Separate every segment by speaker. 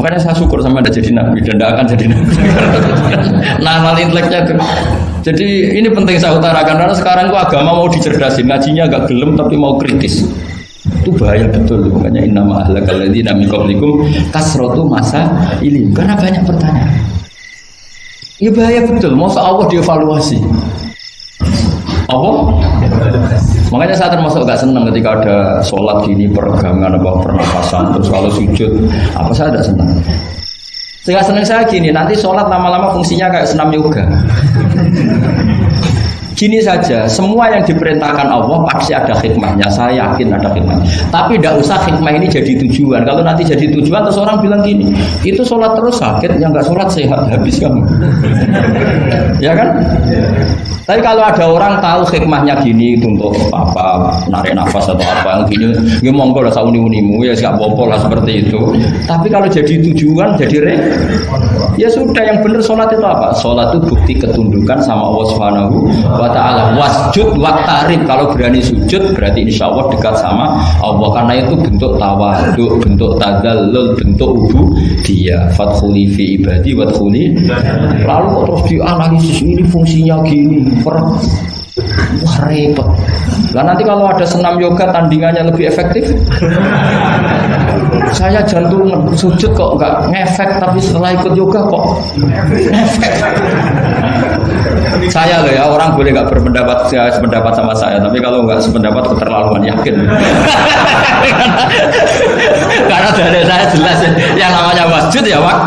Speaker 1: Makanya saya syukur sama Anda jadi nabi dan tidak akan jadi nabi. Nah, hal inteleknya itu. Jadi ini penting saya utarakan karena sekarang itu agama mau dicerdasin, ngajinya agak gelem tapi mau kritis. Itu bahaya betul. Makanya innama ahlakal ladzina min qablikum kasratu masa ilim. Karena banyak pertanyaan. Ya bahaya betul. Masa Allah dievaluasi. Allah? Makanya saya termasuk gak senang ketika ada sholat gini peregangan apa pernafasan terus kalau sujud apa saya tidak senang. Sehingga senang saya gini nanti sholat lama-lama fungsinya kayak senam yoga. Gini saja, semua yang diperintahkan Allah pasti ada hikmahnya. Saya yakin ada hikmah. Tapi tidak usah hikmah ini jadi tujuan. Kalau nanti jadi tujuan, terus orang bilang gini, itu sholat terus sakit, yang nggak sholat sehat habis kamu. Ya kan? Tapi kalau ada orang tahu hikmahnya gini itu untuk apa, narik nafas atau apa yang gini, ya monggo lah sauni-unimu ya siap popol lah seperti itu. Tapi kalau jadi tujuan, jadi ya sudah yang benar sholat itu apa? Sholat itu bukti ketundukan sama Allah Subhanahu wa ta'ala. Wasjud waqtarib, kalau berani sujud berarti insya Allah dekat sama Allah, karena itu bentuk tawadhu, bentuk tadzallul, bentuk ubudiyah. Fadkhuli fi ibadi wadkhuli. Lalu kok terus dianalisis ini fungsinya gini, wah repot. Lah nanti kalau ada senam yoga tandingannya lebih efektif. Saya jantung sujud kok enggak ngefek, tapi setelah ikut yoga kok ngefek. Saya loh ya, orang boleh nggak berpendapat sependapat sama saya, tapi kalau nggak sependapat keterlaluan, yakin. Karena dari saya jelas yang namanya wasjud ya Pak.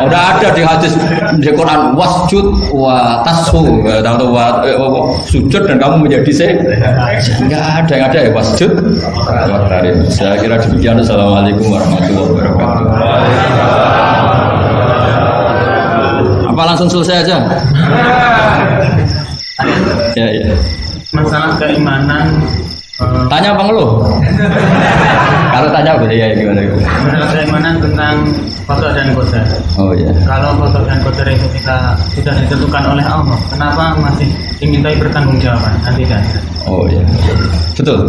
Speaker 1: Udah ada di hadis di Quran, wasjud wa tasfu, sujud dan kamu menjadi nggak ada yang ada ya wasjud. Saya kira demikian. Assalamualaikum warahmatullahi wabarakatuh. Apa langsung selesai aja? Ya.
Speaker 2: Masalah keimanan.
Speaker 1: Tanya apa ngeluh? Kalau tanya boleh ya gimana?
Speaker 2: Masalah keimanan tentang qada dan qadar.
Speaker 1: Oh iya.
Speaker 2: Kalau qada dan qadar itu kita sudah ditentukan oleh Allah, kenapa masih dimintai pertanggungjawaban? Tidak.
Speaker 1: Oh iya. Betul.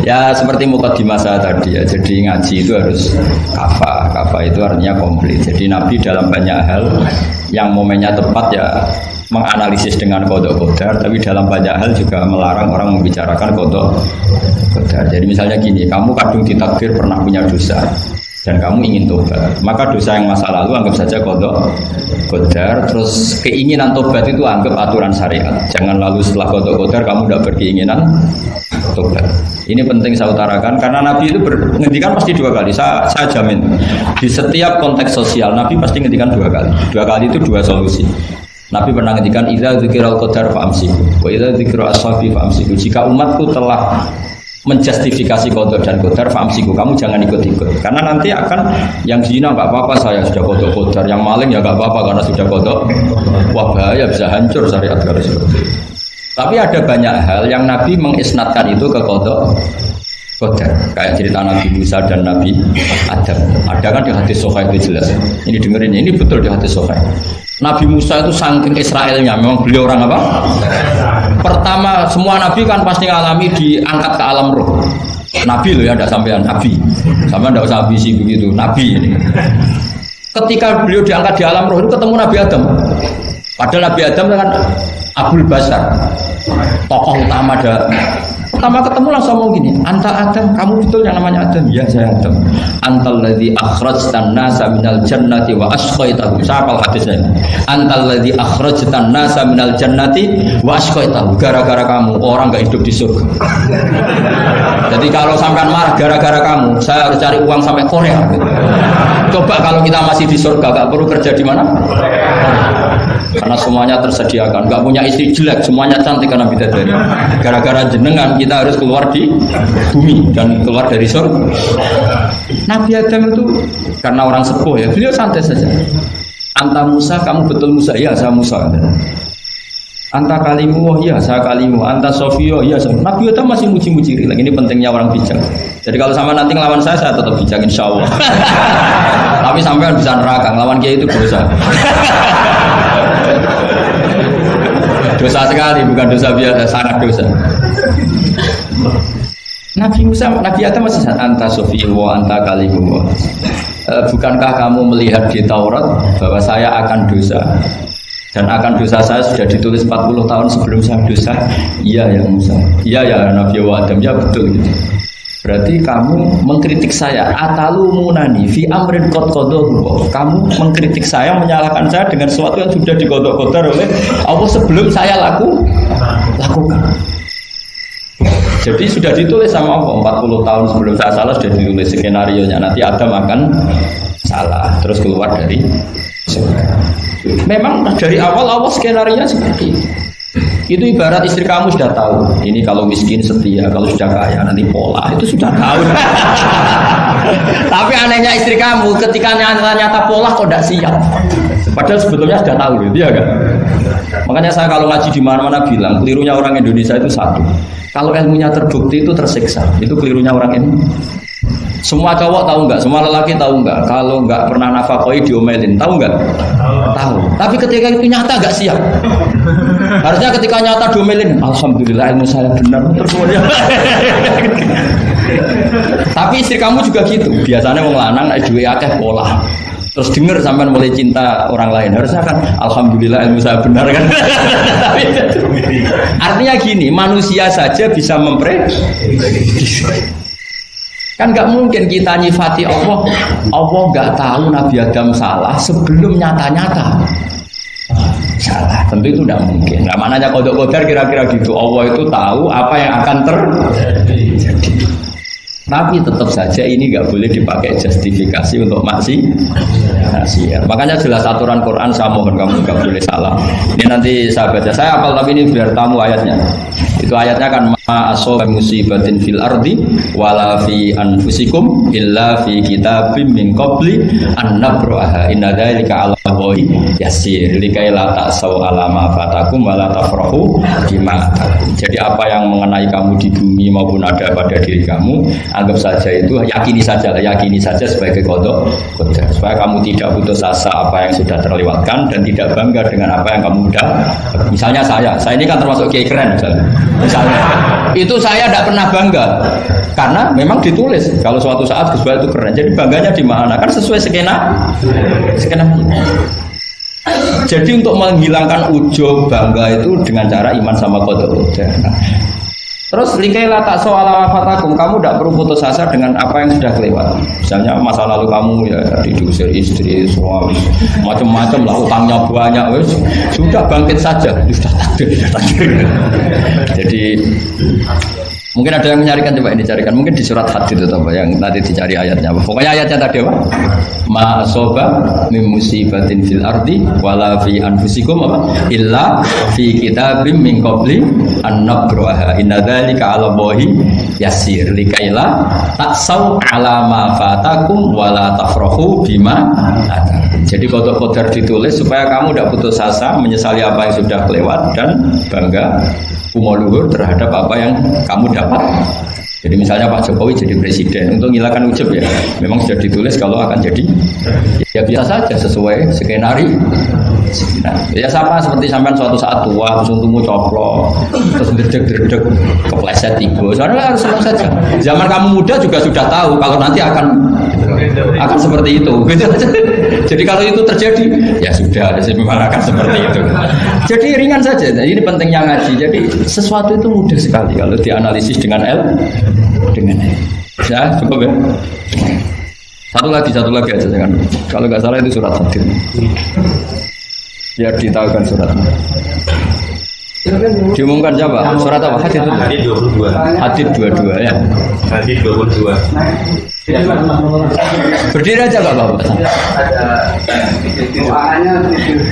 Speaker 1: Ya seperti mukadimah saya tadi ya. Jadi ngaji itu harus kafah. Kafah itu artinya komplit. Jadi Nabi dalam banyak hal yang momennya tepat ya menganalisis dengan qada qadar, tapi dalam banyak hal juga melarang orang membicarakan qada qadar. Jadi misalnya gini, kamu kadung ditakdir pernah punya dosa dan kamu ingin tobat, maka dosa yang masa lalu anggap saja qada qadar, terus keinginan tobat itu anggap aturan syariat. Jangan lalu setelah qada qadar kamu tidak berkeinginan tobat. Ini penting saya utarakan karena Nabi itu menghentikan pasti dua kali. Saya jamin di setiap konteks sosial Nabi pasti menghentikan dua kali. Dua kali itu dua solusi. Nabi pernah ngendikan idza dzikiral qadar fa'amsiku wa idza dzikra ashabi fa'amsiku. Jika umatku telah menjustifikasi qadar dan qadar fa'amsiku, kamu jangan ikut-ikut. Karena nanti akan yang zina enggak apa-apa, saya sudah qadar, yang maling ya enggak apa-apa karena sudah qadar. Wah bahaya, bisa hancur syariat kalau seperti itu. Tapi ada banyak hal yang Nabi mengisnadkan itu ke qadar. Kayak cerita Nabi Musa dan Nabi Adam. Ada kan di hadis Sahih itu jelas. Ini dengerin, ini betul di hadis Sahih. Nabi Musa itu saking Israelnya, memang beliau orang apa? Pertama, semua Nabi kan pasti ngalami diangkat ke alam roh. Nabi loh ya, tidak sampean Nabi. Sampean tidak usah ambisi begitu, Nabi ini. Ketika beliau diangkat di alam roh itu ketemu Nabi Adam. Padahal Nabi Adam kan Abul Basar, tokoh utama ada. Pertama ketemu langsung ngomong gini, anta Adam, kamu betul yang namanya Adam? Ya saya Adam. Antal ladzi akhrajtan nasa minal jannati wa asqaitahu. Siapa hadisnya? Antal ladzi akhrajtan nasa minal jannati wa asqaitahu. Gara-gara kamu orang enggak hidup di surga. Jadi kalau sampean marah gara-gara kamu, saya harus cari uang sampai Korea. Coba kalau kita masih di surga, enggak perlu kerja di mana? Karena semuanya tersediakan, nggak punya istri jelek, semuanya cantik karena bidadari. Gara-gara jenengan kita harus keluar di bumi dan keluar dari surga. Nabi Adam itu karena orang sepuh ya, beliau santai saja. Anta Musa, kamu betul Musa? Ya saya Musa. Anta kalimu, ya saya kalimu. Anta Sofio, ya saya. Nabi Adam masih muji-muji lagi. Ini pentingnya orang bijak. Jadi kalau sama nanti ngelawan saya tetap bijak insya Allah. Tapi sampean bisa neraka, ngelawan kiai itu dosa. Dosa sekali, bukan dosa biasa, sangat dosa. Nabi Musa, Nabi Adam masih anta sofil wa anta kalimullah. Bukankah kamu melihat di Taurat bahwa saya akan dosa dan akan dosa saya sudah ditulis 40 tahun sebelum saya dosa? Iya ya Musa. Iya ya Nabi Adam, ya betul gitu. Berarti kamu mengkritik saya atalumunani fi amrin qad qadahu. Kamu mengkritik saya, menyalahkan saya dengan sesuatu yang sudah digodok-godok oleh Allah sebelum saya lakukan. Jadi sudah ditulis sama Allah 40 tahun sebelum saya salah sudah ditulis skenario-nya nanti Adam akan salah terus keluar dari surga. Memang dari awal Allah skenario-nya seperti itu. Itu ibarat istri kamu sudah tahu ini kalau miskin setia, kalau sudah kaya nanti pola, itu sudah tahu. Tapi anehnya istri kamu ketika nyata pola kok tidak siap. Padahal sebetulnya sudah tahu gitu ya kan. Makanya saya kalau ngaji di mana-mana bilang kelirunya orang Indonesia itu satu. Kalau ilmunya terbukti itu tersiksa. Itu kelirunya orang ini. Semua cowok tahu enggak? Semua lelaki tahu enggak? Kalau enggak pernah nafakoi diomelin, tahu enggak? Tahu. Tapi ketika itu nyata enggak siap. Harusnya ketika nyata diomelin, alhamdulillah ilmu saya benar terus semuanya. Tapi istri kamu juga gitu. Biasanya wong lanang nek duwe akeh pola. Terus dengar sampai mulai cinta orang lain, harusnya kan alhamdulillah ilmu saya benar kan. Artinya gini, manusia saja bisa memprediksi. Kan nggak mungkin kita nyifati Allah nggak tahu Nabi Adam salah sebelum nyata-nyata salah. Tentu itu tidak mungkin. Nah, maknanya kodok-kodar kira-kira gitu. Allah itu tahu apa yang akan terjadi. Tapi tetap saja ini nggak boleh dipakai justifikasi untuk maksiat. Makanya jelas aturan Quran, saya mohon kamu nggak boleh salah. Ini nanti saya baca, saya hafal tapi ini biar tamu ayatnya. Itu ayatnya kan ma asoba musibatin fil ardi wala fi anfusikum illa fi kitabim min qabli an nabraha inna dzalika 'ala Allahi yasir likai la ta'sau 'ala ma fatakum wala tafrahu bima atakum. Jadi apa yang mengenai kamu di bumi maupun ada pada diri kamu, anggap saja itu yakini saja sebagai qada qadar supaya kamu tidak putus asa apa yang sudah terlewatkan dan tidak bangga dengan apa yang kamu udah. Misalnya saya ini kan termasuk kiai keren misalnya itu saya tidak pernah bangga karena memang ditulis kalau suatu saat Gus Baik itu keren, jadi bangganya di mana kan sesuai skena. Jadi untuk menghilangkan ujub bangga itu dengan cara iman sama qada qadar. Terus likaila tak soal fatakum, kamu tidak perlu putus asa dengan apa yang sudah kelewat. Misalnya masa lalu kamu ya diusir istri, suami, macam-macam lah, utangnya banyak, wes sudah bangkit saja, sudah takdir. Jadi mungkin ada yang mencarikan, coba ini carikan, mungkin di surat Hadid itu apa yang nanti dicari ayatnya. Pokoknya ayatnya tadi apa? Ma asoba min musibatin fil ardi wala fi anfusikum apa? Illa fi kitabim min qabli an nabraha inna dzalika 'ala Allahi yasir likaila taksau 'ala ma fatakum wala tafrahu bima atakum. Jadi qada-qadar ditulis supaya kamu tidak putus asa menyesali apa yang sudah kelewat dan bangga luhur terhadap apa yang kamu dapat. Jadi misalnya Pak Jokowi jadi presiden untuk menghilangkan ujub ya, memang sudah ditulis kalau akan jadi ya biasa saja sesuai skenario. Nah, ya sama seperti sampai suatu saat tua terus untungmu coplok terus dredeg kepleset tigo. Soalnya harus senang saja. Zaman kamu muda juga sudah tahu kalau nanti akan seperti itu. Gitu. Jadi kalau itu terjadi ya sudah memang akan seperti itu. Jadi ringan saja. Nah, ini pentingnya ngaji. Jadi sesuatu itu mudah sekali kalau dianalisis dengan ya cukup ya. Satu lagi aja jangan. Kalau nggak salah itu surat Hadid. Biar ditahukan suratnya. Diumumkan siapa? Surat apa? Hadid 22. Hadid 22 ya.
Speaker 3: Hadid 22.
Speaker 1: Berdiri aja Pak Bapak.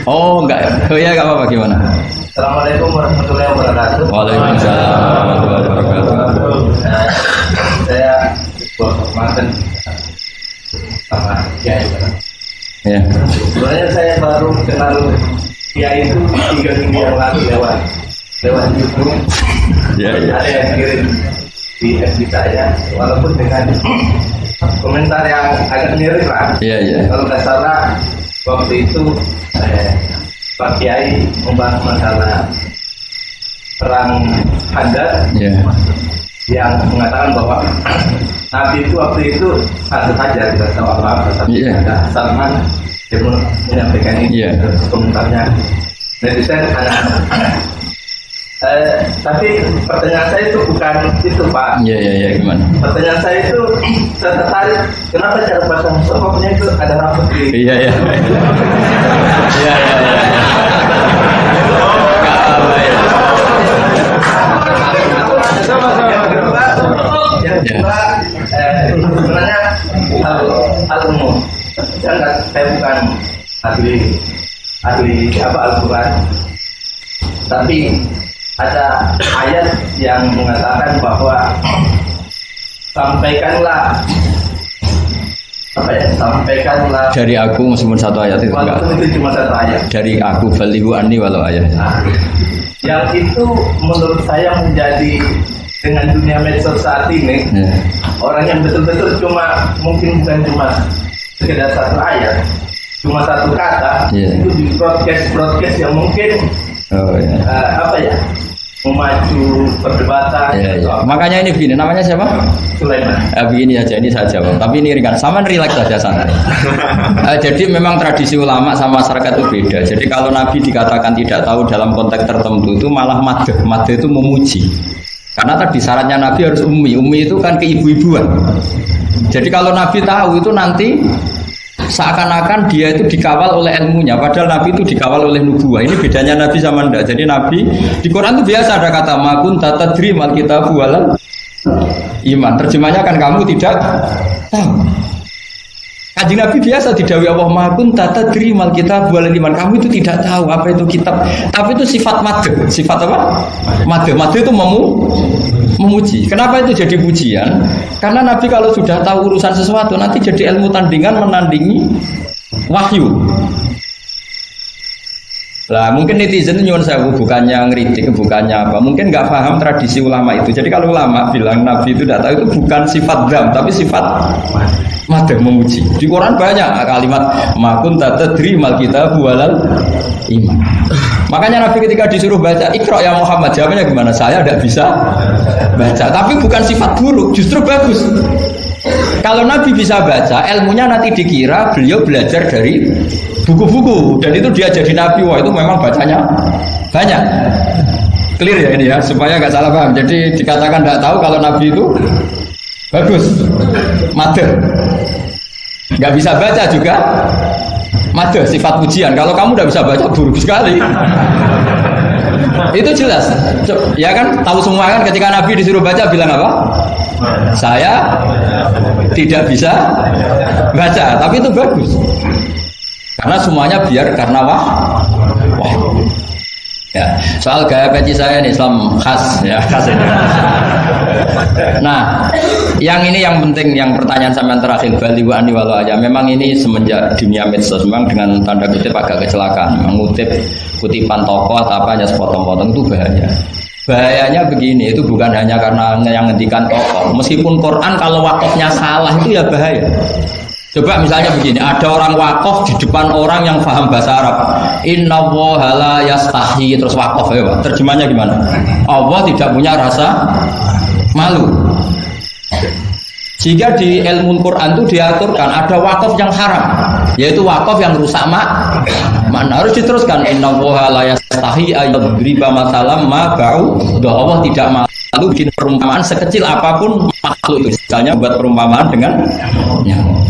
Speaker 1: Oh enggak. Oh ya enggak apa-apa gimana?
Speaker 3: Assalamualaikum warahmatullahi wabarakatuh.
Speaker 1: Waalaikumsalam warahmatullahi wabarakatuh.
Speaker 3: Saya mantan sama Kiai.
Speaker 1: Ya.
Speaker 3: Sebenarnya saya baru kenal Kiai itu 3 minggu yang lalu lewat YouTube.
Speaker 1: Ya.
Speaker 3: Ada yang kirim di FB saya, walaupun dengan komentar yang agak mirip lah.
Speaker 1: Iya.
Speaker 3: Kalau nggak salah waktu itu Pak Kiai membahas masalah perang Handar.
Speaker 1: Iya.
Speaker 3: yang mengatakan bahwa Nabi itu waktu itu satu saja tidak tahu apa-apa, tapi ada Salman yang menyampaikan ini komentarnya netizen anak-anak. Tapi pertanyaan saya itu bukan itu Pak.
Speaker 1: Iya gimana?
Speaker 3: Pertanyaan saya itu saya tertarik kenapa cara baca mushafnya itu ada rambut di.
Speaker 1: Iya.
Speaker 3: Yang kedua, sebenarnya hal umum. Saya bukan ahli Al-Quran, tapi ada ayat yang mengatakan bahwa sampaikanlah
Speaker 1: dari aku meskipun satu ayat itu enggak.
Speaker 3: Walaupun itu cuma satu ayat.
Speaker 1: Dari aku balihu anni walau ayat.
Speaker 3: Yang itu menurut saya menjadi dengan dunia medsos saat ini orang yang betul-betul mungkin bukan cuma sekedar satu ayat, cuma satu kata itu di broadcast yang mungkin memacu perdebatan.
Speaker 1: Makanya ini begini, namanya siapa?
Speaker 3: Sulaiman.
Speaker 1: Begini aja, ini saya jawab. Tapi ini ringan, sama relax saja santai. Jadi memang tradisi ulama sama masyarakat itu beda. Jadi kalau Nabi dikatakan tidak tahu dalam konteks tertentu itu malah madh. Madh itu memuji. Karena tadi syaratnya Nabi harus ummi. Ummi itu kan keibu-ibuan. Jadi kalau Nabi tahu itu nanti seakan-akan dia itu dikawal oleh ilmunya, padahal Nabi itu dikawal oleh nubuah. Ini bedanya Nabi sama ndak. Jadi Nabi di Quran itu biasa ada kata makun tatadri mal kitabu walal iman. Terjemahnya kan kamu tidak tahu. Kanjeng Nabi biasa didhawuhi Allah makun tatadri mal kitabu walal iman. Kamu itu tidak tahu apa itu kitab. Tapi itu sifat madh. Sifat apa? Madh. Madh itu memuji. Kenapa itu jadi pujian? Karena Nabi kalau sudah tahu urusan sesuatu nanti jadi ilmu tandingan menandingi wahyu. Lah mungkin netizen nyuwun sewu bukannya ngeritik, bukannya apa. Mungkin nggak paham tradisi ulama itu. Jadi kalau ulama bilang Nabi itu tidak tahu itu bukan sifat dzam tapi sifat madh memuji. Di Quran banyak kalimat makun tatadri mal kitabu walal iman. Makanya Nabi ketika disuruh baca Iqra ya Muhammad, jawabnya gimana? Saya tidak bisa baca. Tapi bukan sifat buruk, justru bagus. Kalau Nabi bisa baca, ilmunya nanti dikira beliau belajar dari buku-buku dan itu dia jadi Nabi. Wah itu memang bacanya banyak. Clear ya ini ya, supaya nggak salah paham. Jadi dikatakan tidak tahu kalau Nabi itu bagus, madh. Nggak bisa baca juga madh, sifat pujian. Kalau kamu udah bisa baca buruk sekali. Itu jelas. Ya kan tahu semua kan ketika Nabi disuruh baca bilang apa? Saya tidak bisa baca, tapi itu bagus. Karena semuanya biar karena wah. Ya, soal gaya peci saya ini Islam khas ya, khas ini. Nah, yang ini yang penting, yang pertanyaan sampean terakhir bali wa ani walau aja. Memang ini semenjak dunia medsos memang dengan tanda kutip agak kecelakaan, mengutip kutipan tokoh atau apa hanya sepotong-potong itu bahaya. Bahayanya begini, itu bukan hanya karena yang ngendikan tokoh. Meskipun Quran kalau wakafnya salah itu ya bahaya. Coba misalnya begini, ada orang wakaf di depan orang yang paham bahasa Arab. Innallaha la yastahi, terus wakaf ya Pak. Terjemahnya gimana? Allah tidak punya rasa malu. Jika di ilmu Quran itu diaturkan ada wakaf yang haram, yaitu wakaf yang rusak makna. Harus diteruskan innallaha la yastahi ayyadriba masalam ma ba'u. Allah tidak malu bikin perumpamaan sekecil apapun makhluk itu. Misalnya buat perumpamaan dengan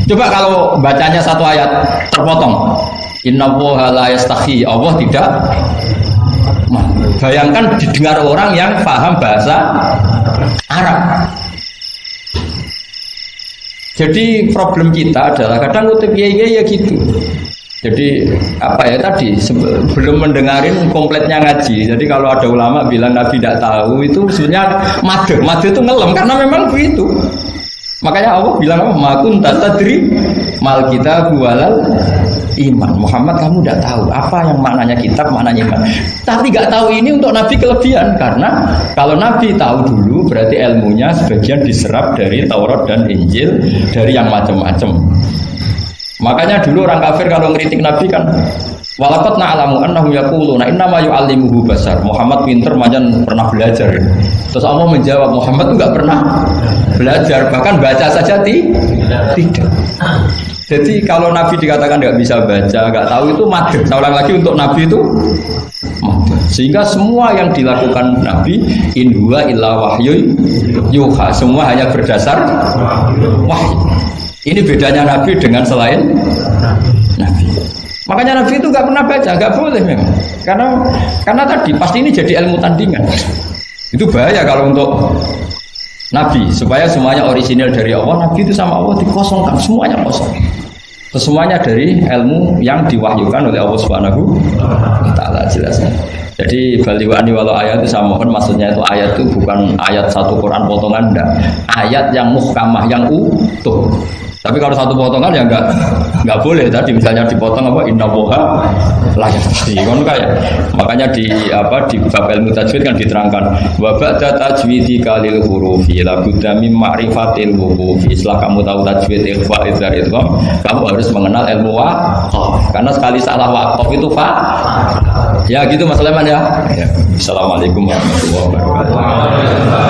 Speaker 1: coba kalau bacanya satu ayat terpotong. Innallaha la yastahi, Allah tidak. Bayangkan didengar orang yang paham bahasa Arab. Jadi problem kita adalah kadang kutip ya gitu. Jadi apa ya tadi belum mendengarin kompletnya ngaji. Jadi kalau ada ulama bilang Nabi tidak tahu itu sebenarnya madh itu ngelem karena memang begitu. Makanya Allah bilang apa? Makun tatadri mal kitab walal iman. Muhammad kamu tidak tahu apa yang maknanya kitab, maknanya iman. Tapi nggak tahu ini untuk Nabi kelebihan karena kalau Nabi tahu dulu berarti ilmunya sebagian diserap dari Taurat dan Injil dari yang macam-macam. Makanya dulu orang kafir kalau ngeritik Nabi kan Walaqad na'lamu annahum yaquluna innama yu'allimuhu basar. Muhammad pinter macam pernah belajar. Terus Allah menjawab, Muhammad itu enggak pernah belajar, bahkan baca saja tidak. Jadi kalau Nabi dikatakan enggak bisa baca, enggak tahu itu madhab. Saya ulang lagi untuk Nabi itu madhab. Sehingga semua yang dilakukan Nabi in huwa illa wahyu yuha. Semua hanya berdasar wahyu. Ini bedanya Nabi dengan selain Nabi. Makanya Nabi itu nggak pernah baca, nggak boleh memang. Karena tadi pasti ini jadi ilmu tandingan. Itu bahaya kalau untuk Nabi, supaya semuanya orisinal dari Allah. Nabi itu sama Allah dikosongkan, semuanya kosong. Semuanya dari ilmu yang diwahyukan oleh Allah Subhanahu wa Ta'ala, jelasnya. Jadi baliwani walau ayat itu saya mohon, maksudnya itu ayat itu bukan ayat satu Quran potongan, enggak. Ayat yang muhkamah, yang utuh. Tapi kalau satu potongan ya enggak boleh. Tadi misalnya dipotong apa innallaha la yastahyi kan kayak. Makanya di bab ilmu tajwid kan diterangkan wa ba'da tajwidi kalil hurufi la budda min ma'rifatil wuqufi. Setelah kamu tahu tajwid ikhfa izhar idgham, kamu harus mengenal ilmu waqaf. Karena sekali salah waqaf itu ya gitu Mas Leman ya. Assalamualaikum warahmatullahi wabarakatuh.